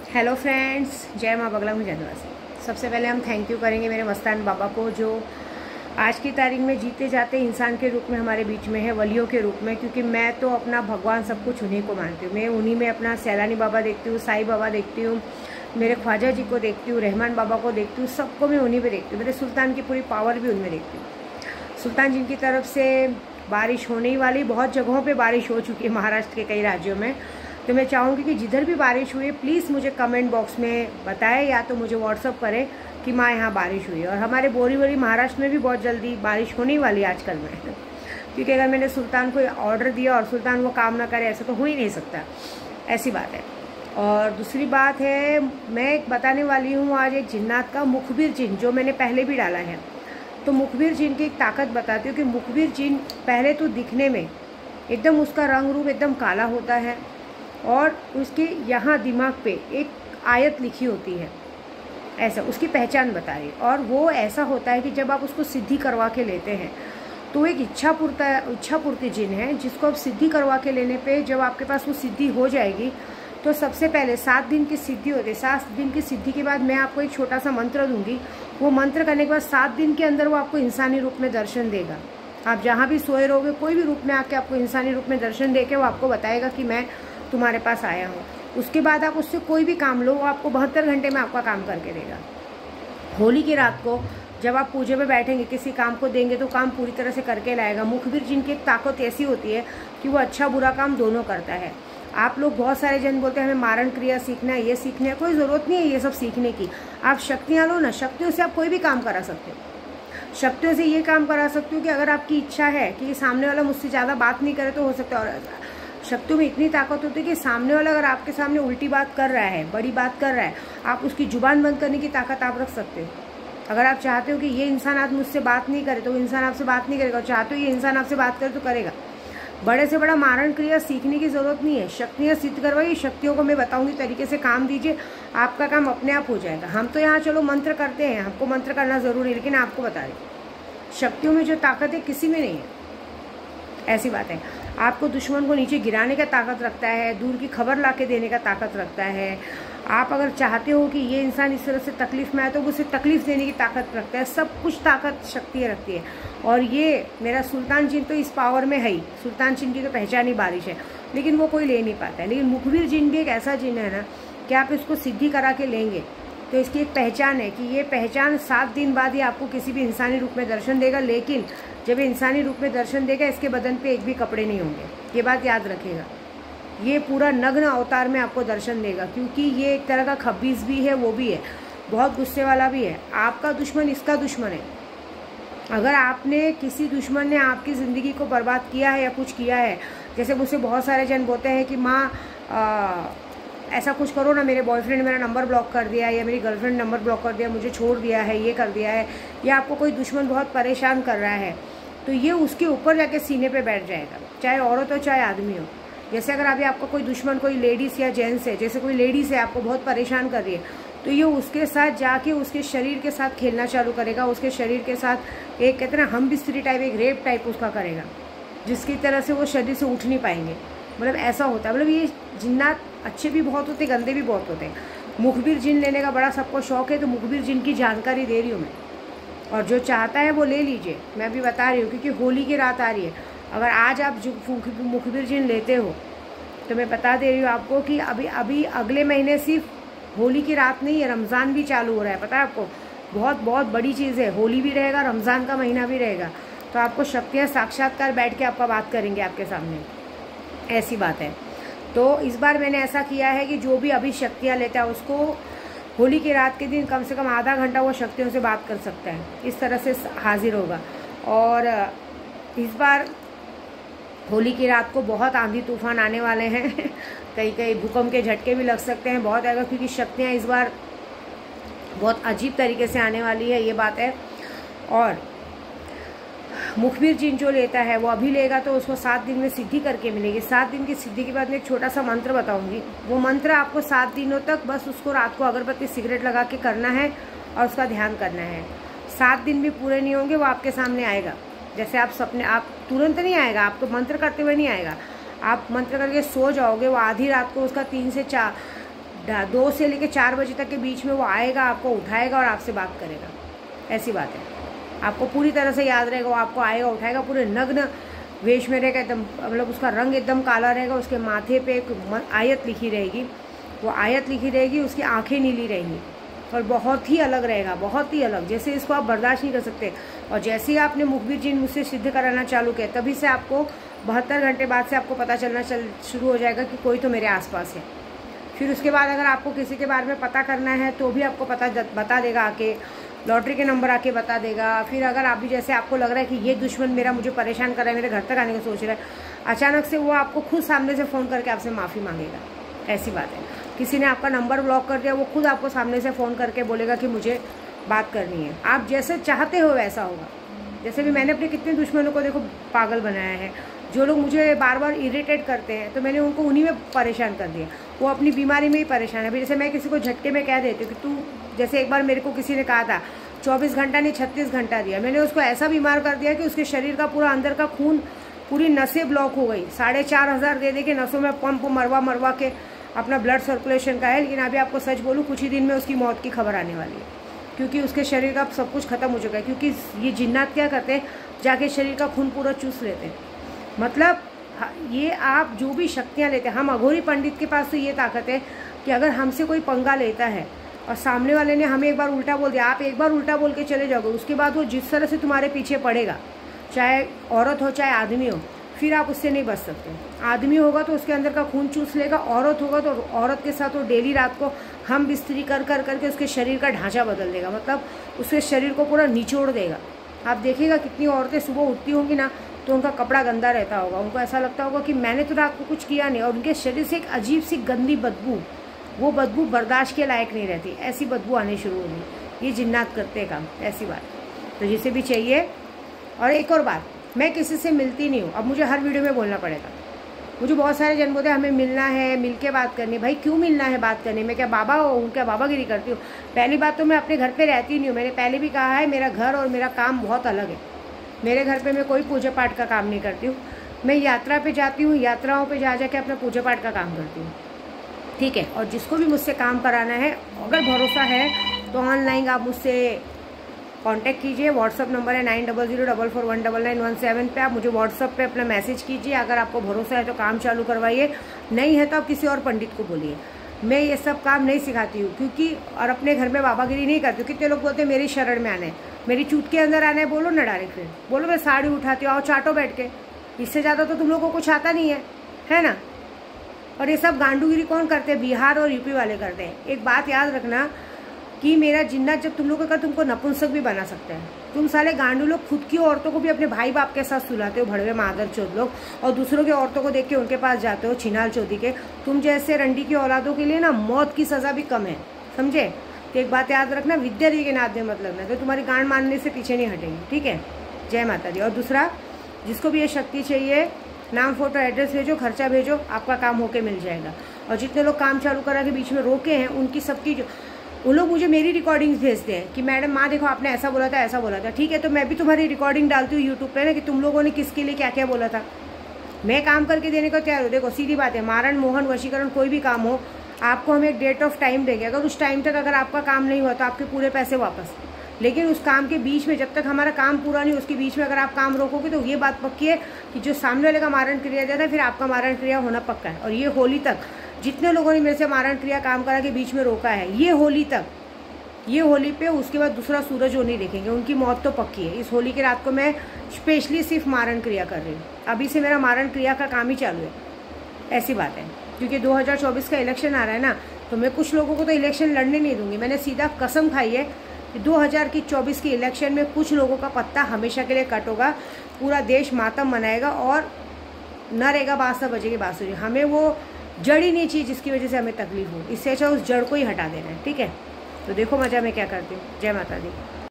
Hello friends, जय माँ बगला में जनवासी। सबसे पहले हम थैंक यू करेंगे मेरे मस्तान बाबा को, जो आज की तारीख में जीते जाते इंसान के रूप में हमारे बीच में है, वलियों के रूप में। क्योंकि मैं तो अपना भगवान सब कुछ उन्हीं को मानती हूँ। मैं उन्हीं में अपना सैलानी बाबा देखती हूँ, साईं बाबा देखती हूँ, मेरे ख्वाजा जी को देखती हूँ, रहमान बाबा को देखती हूँ, सबको मैं उन्हीं पर देखती हूँ। मेरे सुल्तान की पूरी पावर भी उनमें देखती हूँ। सुल्तान जी की तरफ से बारिश होने ही वाली, बहुत जगहों पर बारिश हो चुकी है महाराष्ट्र के कई राज्यों में। तो मैं चाहूँगी कि जिधर भी बारिश हुई प्लीज़ मुझे कमेंट बॉक्स में बताएं, या तो मुझे व्हाट्सअप करें कि माँ यहाँ बारिश हुई है। और हमारे बोरीवली महाराष्ट्र में भी बहुत जल्दी बारिश होने वाली है आजकल में, क्योंकि अगर मैंने सुल्तान को ऑर्डर दिया और सुल्तान वो काम ना करे, ऐसा तो हो ही नहीं सकता, ऐसी बात है। और दूसरी बात है, मैं बताने वाली हूँ आज एक जिन्नात का मुखबिर जिन, जो मैंने पहले भी डाला है। तो मुखबिर जिन की एक ताकत बताती हूँ कि मुखबिर जिन पहले तो दिखने में एकदम, उसका रंग रूप एकदम काला होता है और उसके यहाँ दिमाग पे एक आयत लिखी होती है, ऐसा उसकी पहचान बता रही। और वो ऐसा होता है कि जब आप उसको सिद्धि करवा के लेते हैं तो एक इच्छा पूर्ति जिन है, जिसको आप सिद्धि करवा के लेने पे जब आपके पास वो सिद्धि हो जाएगी तो सबसे पहले 7 दिन की सिद्धि होती है। 7 दिन की सिद्धि के बाद मैं आपको एक छोटा सा मंत्र दूंगी। वो मंत्र करने के बाद 7 दिन के अंदर वो आपको इंसानी रूप में दर्शन देगा। आप जहाँ भी सोए रहोगे, कोई भी रूप में आके आपको इंसानी रूप में दर्शन दे के वो आपको बताएगा कि मैं तुम्हारे पास आया हूँ। उसके बाद आप उससे कोई भी काम लो, वो आपको 72 घंटे में आपका काम करके देगा। होली की रात को जब आप पूजे में बैठेंगे, किसी काम को देंगे तो काम पूरी तरह से करके लाएगा। मुखबिर जिनकी एक ताकत ऐसी होती है कि वो अच्छा बुरा काम दोनों करता है। आप लोग बहुत सारे जन बोलते हैं हमें मारण क्रिया सीखना है, ये सीखना है। कोई ज़रूरत नहीं है ये सब सीखने की। आप शक्तियाँ लो ना, शक्तियों से आप कोई भी काम करा सकते हो। शक्तियों से ये काम करा सकते हो कि अगर आपकी इच्छा है कि सामने वाला मुझसे ज़्यादा बात नहीं करे तो हो सकता है। और शक्तियों में इतनी ताकत होती है कि सामने वाला अगर आपके सामने उल्टी बात कर रहा है, बड़ी बात कर रहा है, आप उसकी जुबान बंद करने की ताकत आप रख सकते हो। अगर आप चाहते हो कि ये इंसान आज मुझसे बात नहीं करे तो वो इंसान आपसे बात नहीं करेगा, और चाहते हो ये इंसान आपसे बात करे तो करेगा। बड़े से बड़ा मारण क्रिया सीखने की ज़रूरत नहीं है। शक्तियाँ सिद्ध करवाइए, शक्तियों को मैं बताऊंगी तरीके से काम दीजिए, आपका काम अपने आप हो जाएगा। हम तो यहाँ चलो मंत्र करते हैं, हमको मंत्र करना ज़रूरी है, लेकिन आपको बता रही शक्तियों में जो ताकत है किसी में नहीं है, ऐसी बात है। आपको दुश्मन को नीचे गिराने का ताकत रखता है, दूर की खबर ला के देने का ताकत रखता है। आप अगर चाहते हो कि ये इंसान इस तरह से तकलीफ में आए तो उसे तकलीफ देने की ताकत रखता है। सब कुछ ताकत शक्तियाँ रखती है। और ये मेरा सुल्तान जिन तो इस पावर में है ही। सुल्तान जिन की तो पहचान ही बारिश है, लेकिन वो कोई ले नहीं पाता है। लेकिन मुखबिर जिन भी एक ऐसा जिन है ना कि आप इसको सिद्धि करा के लेंगे तो इसकी एक पहचान है कि ये पहचान 7 दिन बाद ही आपको किसी भी इंसानी रूप में दर्शन देगा। लेकिन जब ये इंसानी रूप में दर्शन देगा, इसके बदन पे एक भी कपड़े नहीं होंगे, ये बात याद रखिएगा। ये पूरा नग्न अवतार में आपको दर्शन देगा, क्योंकि ये एक तरह का खबीस भी है, वो भी है, बहुत गुस्से वाला भी है। आपका दुश्मन इसका दुश्मन है। अगर आपने किसी दुश्मन ने आपकी ज़िंदगी को बर्बाद किया है या कुछ किया है, जैसे मुझसे बहुत सारे जन बोलते हैं कि माँ ऐसा कुछ करो ना, मेरे बॉयफ्रेंड मेरा नंबर ब्लॉक कर दिया, या मेरी गर्लफ्रेंड नंबर ब्लॉक कर दिया, मुझे छोड़ दिया है, ये कर दिया है, या आपको कोई दुश्मन बहुत परेशान कर रहा है, तो ये उसके ऊपर जाके सीने पे बैठ जाएगा, चाहे औरत हो चाहे आदमी हो। जैसे अगर अभी आपका कोई दुश्मन कोई लेडीज़ या जेंट्स है, जैसे कोई लेडीज़ है आपको बहुत परेशान कर रही है, तो ये उसके साथ जाके उसके शरीर के साथ खेलना चालू करेगा। उसके शरीर के साथ एक कहते हैं ना हम बिस्तरी टाइप, एक रेप टाइप उसका करेगा, जिसकी तरह से वो शरीर से उठ नहीं पाएंगे। मतलब ऐसा होता है। मतलब ये जिन्नात अच्छे भी बहुत होते, गंदे भी बहुत होते हैं। मुखबिर जिन लेने का बड़ा सबको शौक है, तो मुखबिर जिन की जानकारी दे रही हूँ मैं, और जो चाहता है वो ले लीजिए। मैं अभी बता रही हूँ क्योंकि होली की रात आ रही है। अगर आज आप जो मुखबिर जिन लेते हो तो मैं बता दे रही हूँ आपको कि अभी अगले महीने सिर्फ होली की रात नहीं है, रमज़ान भी चालू हो रहा है। पता है आपको, बहुत बहुत बड़ी चीज़ है। होली भी रहेगा, रमज़ान का महीना भी रहेगा, तो आपको शक्तियाँ साक्षात्कार बैठ के आपका बात करेंगे आपके सामने, ऐसी बात है। तो इस बार मैंने ऐसा किया है कि जो भी अभी शक्तियाँ लेता है उसको होली की रात के दिन कम से कम आधा घंटा वो शक्तियों से बात कर सकता है, इस तरह से हाजिर होगा। और इस बार होली की रात को बहुत आंधी तूफान आने वाले हैं कई कई भूकंप के झटके भी लग सकते हैं, बहुत आएगा, क्योंकि शक्तियाँ इस बार बहुत अजीब तरीके से आने वाली है, ये बात है। और मुखबिर जिन जो लेता है वो अभी लेगा तो उसको 7 दिन में सिद्धि करके मिलेगी। 7 दिन की सिद्धि के बाद मैं एक छोटा सा मंत्र बताऊंगी। वो मंत्र आपको 7 दिनों तक बस उसको रात को अगरबत्ती सिगरेट लगा के करना है और उसका ध्यान करना है। 7 दिन भी पूरे नहीं होंगे, वो आपके सामने आएगा। जैसे आप सपने, आप तुरंत नहीं आएगा, आपको मंत्र करते हुए नहीं आएगा, आप मंत्र करके सो जाओगे, वो आधी रात को उसका 2 से लेकर 4 बजे तक के बीच में वो आएगा, आपको उठाएगा और आपसे बात करेगा। ऐसी बात है, आपको पूरी तरह से याद रहेगा। वो आपको आएगा, उठाएगा, पूरे नग्न वेश में रहेगा, एकदम मतलब उसका रंग एकदम काला रहेगा, उसके माथे पे एक आयत लिखी रहेगी, वो आयत लिखी रहेगी, उसकी आंखें नीली रहेंगी और बहुत ही अलग रहेगा, बहुत ही अलग, जैसे इसको आप बर्दाश्त नहीं कर सकते। और जैसे ही आपने मुखबिर जिन मुझसे सिद्ध कराना चालू किया, तभी से आपको 72 घंटे बाद से आपको पता चलना शुरू हो जाएगा कि कोई तो मेरे आसपास है। फिर उसके बाद अगर आपको किसी के बारे में पता करना है तो भी आपको बता देगा आके, लॉटरी के नंबर आके बता देगा। फिर अगर आप भी जैसे आपको लग रहा है कि ये दुश्मन मेरा मुझे परेशान कर रहा है, मेरे घर तक आने का सोच रहा है, अचानक से वो आपको खुद सामने से फ़ोन करके आपसे माफ़ी मांगेगा। ऐसी बात है। किसी ने आपका नंबर ब्लॉक कर दिया, वो खुद आपको सामने से फ़ोन करके बोलेगा कि मुझे बात करनी है। आप जैसे चाहते हो वैसा होगा। जैसे भी मैंने अपने कितने दुश्मनों को देखो पागल बनाया है, जो लोग मुझे बार बार इरिटेट करते हैं तो मैंने उनको उन्हीं में परेशान कर दिया, वो अपनी बीमारी में ही परेशान है। जैसे मैं किसी को झटके में कह देती हूँ कि तू, जैसे एक बार मेरे को किसी ने कहा था 24 घंटा नहीं 36 घंटा दिया, मैंने उसको ऐसा बीमार कर दिया कि उसके शरीर का पूरा अंदर का खून, पूरी नसें ब्लॉक हो गई। 4,500 दे के नसों में पंप मरवा के अपना ब्लड सर्कुलेशन का है। लेकिन अभी आपको सच बोलूँ, कुछ ही दिन में उसकी मौत की खबर आने वाली है, क्योंकि उसके शरीर का सब कुछ खत्म हो चुका है। क्योंकि ये जिन्नात क्या करते हैं, जाके शरीर का खून पूरा चूस लेते हैं। मतलब ये आप जो भी शक्तियाँ लेते हैं, हम अघोरी पंडित के पास तो ये ताकत है कि अगर हमसे कोई पंगा लेता है और सामने वाले ने हमें एक बार उल्टा बोल दिया, आप एक बार उल्टा बोल के चले जाओगे, उसके बाद वो जिस तरह से तुम्हारे पीछे पड़ेगा, चाहे औरत हो चाहे आदमी हो, फिर आप उससे नहीं बच सकते। आदमी होगा तो उसके अंदर का खून चूस लेगा, औरत होगा तो औरत के साथ वो डेली रात को हम बिस्तरी कर करके उसके शरीर का ढांचा बदल देगा, मतलब उसके शरीर को पूरा निचोड़ देगा। आप देखिएगा कितनी औरतें सुबह उठती होंगी ना, तो उनका कपड़ा गंदा रहता होगा, उनको ऐसा लगता होगा कि मैंने तो रात को कुछ किया नहीं, और उनके शरीर से एक अजीब सी गंदी बदबू, वो बदबू बर्दाश्त के लायक नहीं रहती, ऐसी बदबू आनी शुरू होगी। ये जिन्नात करते काम, ऐसी बात। तो जिसे भी चाहिए। और एक और बात, मैं किसी से मिलती नहीं हूँ, अब मुझे हर वीडियो में बोलना पड़ेगा। मुझे बहुत सारे जन बोलते हैं हमें मिलना है, मिल के बात करनी। भाई क्यों मिलना है बात करने में, क्या बाबा हूँ, क्या बाबागिरी करती हूँ? पहली बात तो मैं अपने घर पे रहती नहीं हूँ, मैंने पहले भी कहा है, मेरा घर और मेरा काम बहुत अलग है। मेरे घर पे मैं कोई पूजा पाठ का काम नहीं करती हूँ, मैं यात्रा पे जाती हूँ, यात्राओं पे जा के अपना पूजा पाठ का काम करती हूँ, ठीक है। और जिसको भी मुझसे काम कराना है, अगर भरोसा है तो ऑनलाइन आप मुझसे कांटेक्ट कीजिए। व्हाट्सअप नंबर है 9004419917 पे। आप मुझे व्हाट्सअप पे अपना मैसेज कीजिए। अगर आपको भरोसा है तो काम चालू करवाइए, नहीं है तो आप किसी और पंडित को बोलिए। मैं ये सब काम नहीं सिखाती हूँ, क्योंकि और अपने घर में बाबागिरी नहीं करती हूँ। कितने लोग बोलते हैं मेरी शरण में आना है, मेरी चूट के अंदर आना है, बोलो ना डायरेक्ट, बोलो मैं साड़ी उठाती हूँ, आओ चाटो बैठ के। इससे ज़्यादा तो तुम लोगों को कुछ आता नहीं है ना। और ये सब गांडूगिरी कौन करते हैं? बिहार और यूपी वाले करते हैं। एक बात याद रखना कि मेरा जिन्नात जब तुम लोगों का, तुमको नपुंसक भी बना सकता है। तुम साले गांडू लोग खुद की औरतों को भी अपने भाई बाप के साथ सुलाते हो, भड़वे मादर चौध लोग, और दूसरों की औरतों को देख के उनके पास जाते हो, छिनाल चौधरी के। तुम जैसे रंडी की औलादों के लिए ना मौत की सज़ा भी कम है, समझे? तो एक बात याद रखना, विद्या दी के नाद में मत लगना, तो तुम्हारी गांड मानने से पीछे नहीं हटेंगे, ठीक है। जय माता दी। और दूसरा, जिसको भी ये शक्ति चाहिए, नाम फोटो एड्रेस भेजो, खर्चा भेजो, आपका काम होके मिल जाएगा। और जितने लोग काम चालू करा के बीच में रोके हैं, उनकी सबकी जो वो लोग मुझे मेरी रिकॉर्डिंग्स भेजते हैं कि मैडम माँ देखो आपने ऐसा बोला था, ऐसा बोला था, ठीक है। तो मैं भी तुम्हारी रिकॉर्डिंग डालती हूँ यूट्यूब पे ना, कि तुम लोगों ने किसके लिए क्या क्या बोला था। मैं काम करके देने को तैयार हूँ। देखो सीधी बात है, मारण मोहन वशीकरण कोई भी काम हो, आपको हम एक डेट ऑफ टाइम देंगे। अगर उस टाइम तक अगर आपका काम नहीं हुआ तो आपके पूरे पैसे वापस। लेकिन उस काम के बीच में, जब तक हमारा काम पूरा नहीं, उसके बीच में अगर आप काम रोकोगे तो ये बात पक्की है कि जो सामने वाले का मारण क्रिया देता है, फिर आपका मारण क्रिया होना पक्का है। और ये होली तक जितने लोगों ने मेरे से मारण क्रिया काम करा के बीच में रोका है, ये होली तक, ये होली पे, उसके बाद दूसरा सूरज वो नहीं देखेंगे, उनकी मौत तो पक्की है। इस होली की रात को मैं स्पेशली सिर्फ मारण क्रिया कर रही हूँ। अभी से मेरा मारण क्रिया का काम ही चालू है, ऐसी बात है। क्योंकि 2024 का इलेक्शन आ रहा है ना, तो मैं कुछ लोगों को तो इलेक्शन लड़ने नहीं दूंगी। मैंने सीधा कसम खाई है कि 2024 की इलेक्शन में कुछ लोगों का पत्ता हमेशा के लिए कट होगा, पूरा देश मातम मनाएगा और न रहेगा बादशाह बजेगी बांसुरी। हमें वो जड़ ही नहीं चाहिए जिसकी वजह से हमें तकलीफ हो, इससे अच्छा उस जड़ को ही हटा देना है, ठीक है। तो देखो मजा मैं क्या करती हूँ। जय माता दी।